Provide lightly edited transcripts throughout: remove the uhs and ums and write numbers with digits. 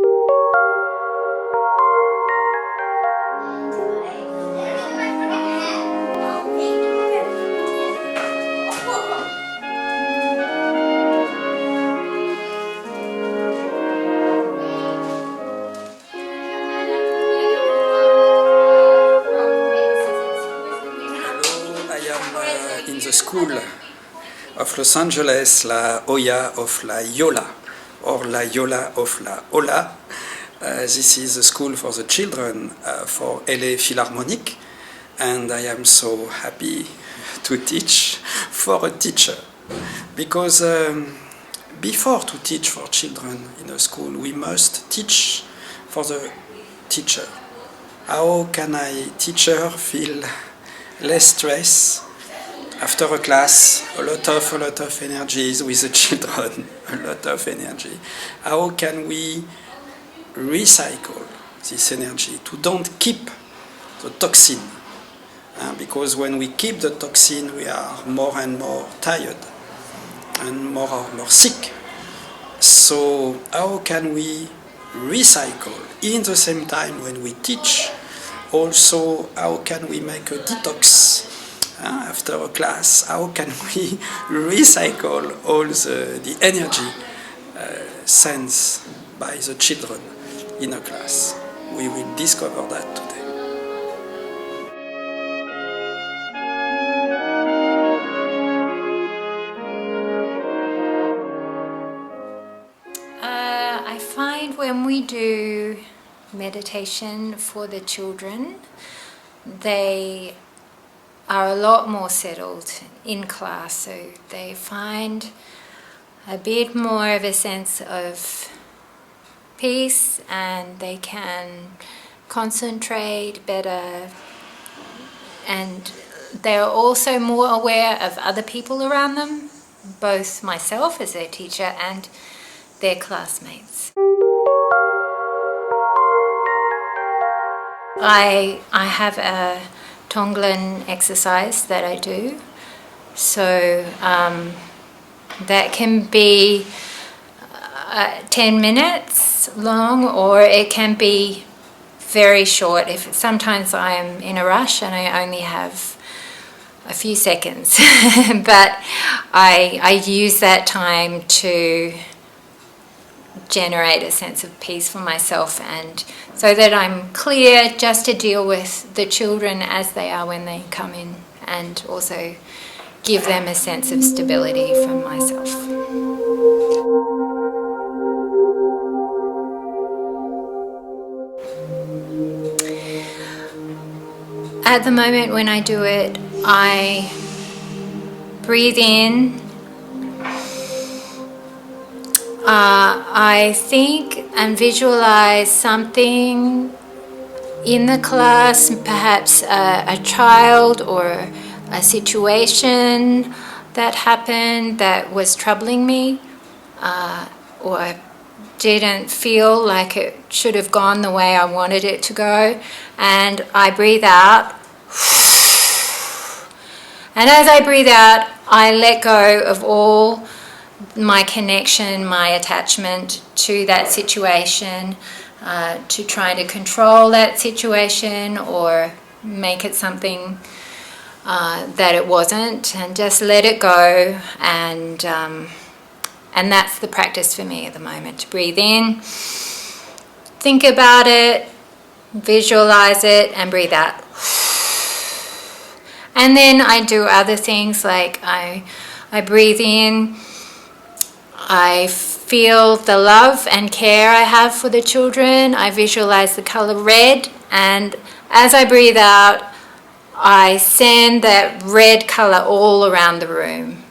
In the school of Los Angeles, la Hoya of la YOLA, or la YOLA of la HOLA. This is the school for the children for LA Philharmonic, and I am so happy to teach for a teacher, because before to teach for children in a school, we must teach for the teacher. How can a teacher feel less stress after a class, a lot of energies with the children, a lot of energy? How can we recycle this energy to don't keep the toxin? Because when we keep the toxin, we are more and more tired and more sick. So how can we recycle in the same time when we teach? Also, how can we make a detox after a class? How can we recycle all the energy sent by the children in a class? We will discover that today. I find when we do meditation for the children, they are a lot more settled in class, so they find a bit more of a sense of peace and they can concentrate better, and they're also more aware of other people around them, both myself as their teacher and their classmates. I have a Tonglen exercise that I do, so that can be 10 minutes long, or it can be very short. Sometimes I am in a rush and I only have a few seconds, but I use that time to generate a sense of peace for myself, and so that I'm clear just to deal with the children as they are when they come in, and also give them a sense of stability from myself. At the moment when I do it, I breathe in. I think and visualize something in the class, perhaps a child or a situation that happened that was troubling me, or didn't feel like it should have gone the way I wanted it to go, and I breathe out. And as I breathe out, I let go of all my connection, my attachment to that situation, to try to control that situation or make it something that it wasn't, and just let it go. And that's the practice for me at the moment, to breathe in, think about it, visualize it, and breathe out. And then I do other things, like I breathe in, I feel the love and care I have for the children, I visualize the color red, and as I breathe out, I send that red color all around the room.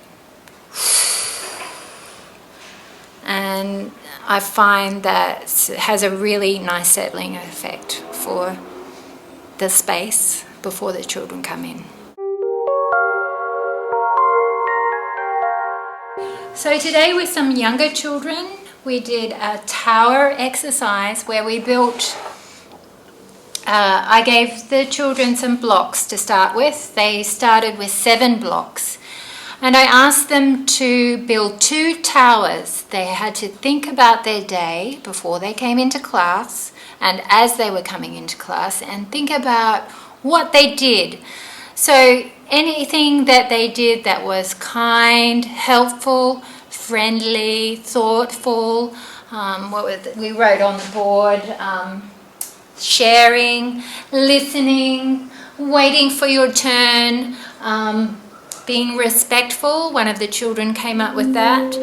And I find that it has a really nice settling effect for the space before the children come in. So today with some younger children, we did a tower exercise where we built, I gave the children some blocks to start with. They started with 7 blocks. And I asked them to build 2 towers. They had to think about their day before they came into class and as they were coming into class, and think about what they did. So anything that they did that was kind, helpful, friendly, thoughtful, we wrote on the board, sharing, listening, waiting for your turn, being respectful. One of the children came up with that.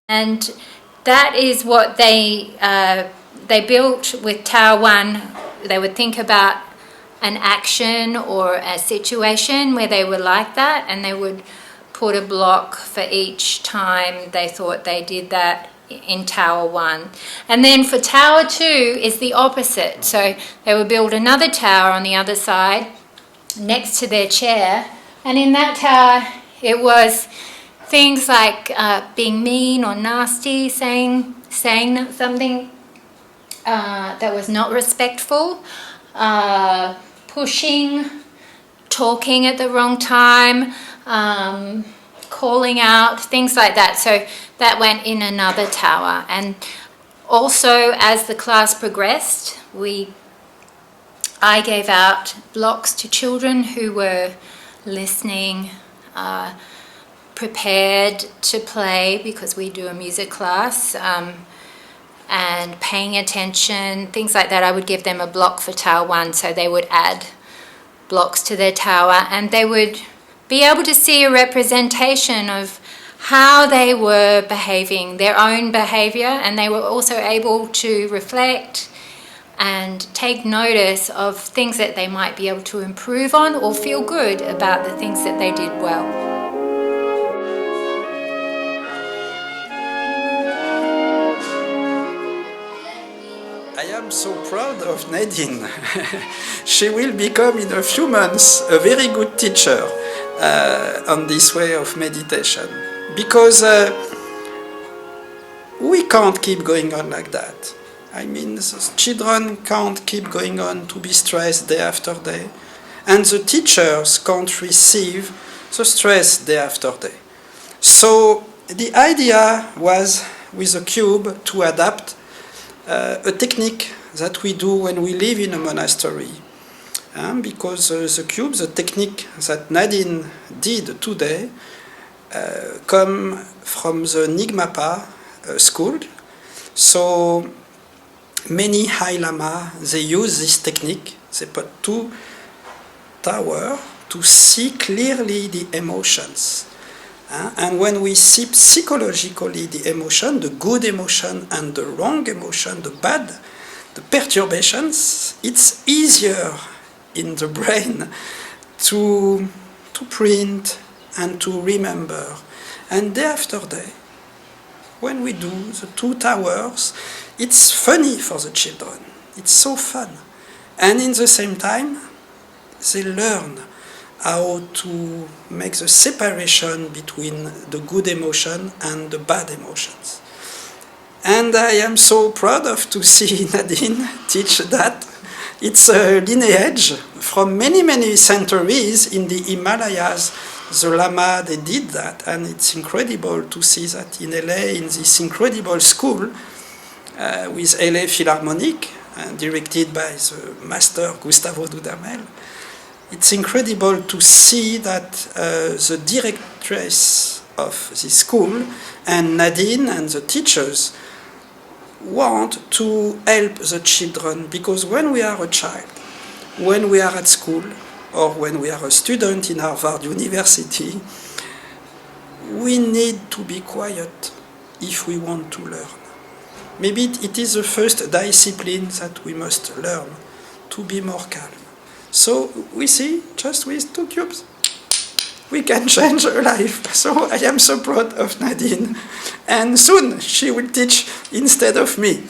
And that is what they built with Tower 1. They would think about an action or a situation where they were like that, and they would put a block for each time they thought they did that in Tower 1. And then for Tower 2 is the opposite. So they would build another tower on the other side next to their chair, and in that tower it was things like being mean or nasty, saying something that was not respectful, pushing, talking at the wrong time, calling out, things like that. So that went in another tower. And also, as the class progressed, I gave out blocks to children who were listening, prepared to play, because we do a music class, and paying attention, things like that. I would give them a block for Tower 1, so they would add blocks to their tower, and they would be able to see a representation of how they were behaving, their own behaviour, and they were also able to reflect and take notice of things that they might be able to improve on or feel good about the things that they did well. I am so proud of Nadene. She will become in a few months a very good teacher on this way of meditation, because we can't keep going on like that. I mean, the children can't keep going on to be stressed day after day, and the teachers can't receive the stress day after day. So the idea was, with a cube, to adapt a technique that we do when we live in a monastery. Because the cube, the technique that Nadene did today, come from the Nyingmapa school. So many High Lama, they use this technique. They put 2 towers to see clearly the emotions. And when we see psychologically the emotion, the good emotion and the wrong emotion, the bad, the perturbations, it's easier in the brain to print and to remember. And day after day, when we do the 2 towers, it's funny for the children. It's so fun. And in the same time, they learn how to make the separation between the good emotion and the bad emotions. And I am so proud of to see Nadene teach that. It's a lineage from many, many centuries in the Himalayas. The Lama, they did that, and it's incredible to see that in LA, in this incredible school with LA Philharmonic, directed by the master Gustavo Dudamel. It's incredible to see that the directress of this school and Nadene and the teachers want to help the children, because when we are a child, when we are at school, or when we are a student in Harvard University, we need to be quiet if we want to learn. Maybe it is the first discipline that we must learn, to be more calm. So we see, just with 2 cubes, we can change a life. So I am so proud of Nadene. And soon she will teach instead of me.